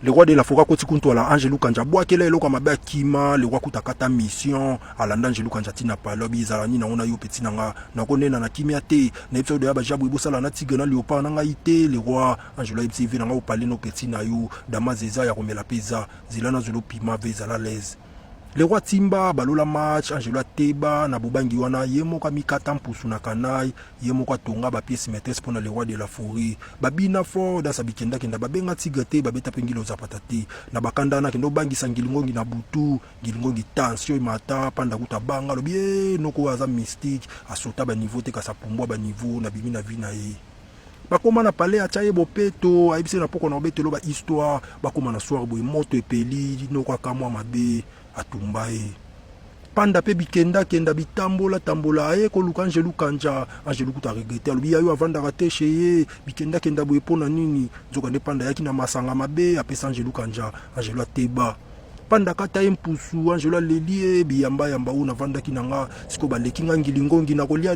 Le roi de la forêt koti kunto ala Angelou Kanja boakela eloko mabe kima le roi kutakata mission alanda Angelou Kanja tina palobi zalani na ona yo petit nanga na konena na kimia te na episode ya bajabu ibosala na tigana leopard nanga ite le roi Angelou ibsivi nanga opale no petit na yo damazeza ya komela peza zilana zolo pima veza la lez. Le roi Timba balola match Angelou Teba na bobangi wana yemoka mikata mpusu na kanai yemoka tonga ba pièce maîtresse pour le roi de la forêt babina fo da sabikenda kenda babenga tigate babeta pengilo zapata te na bakanda na kendo bangi sangilingongi na butu gilingongi tension mata panda kuta banga lobie noko aza mystique asota ba niveau te ka sapumbwa ba niveau na bimina vina e bakoma na palais achaye bopeto aibise na poko na betelo ba histoire bakoma na soir boy moto epeli noko akamwa mabe atumbae panda pe bikenda kenda bitambola tambola ko luka Angelou Kanja Angelou kuta regretter lobi ayo avanda raté cheye bikenda kenda boye pona nini zoka ne panda yaki na masanga mabe apesa Angelou Kanja Angelou Teba panda kata empusu Angelou lelie biyamba yamba una vanda kinanga siko baleki ngilingongi na kolia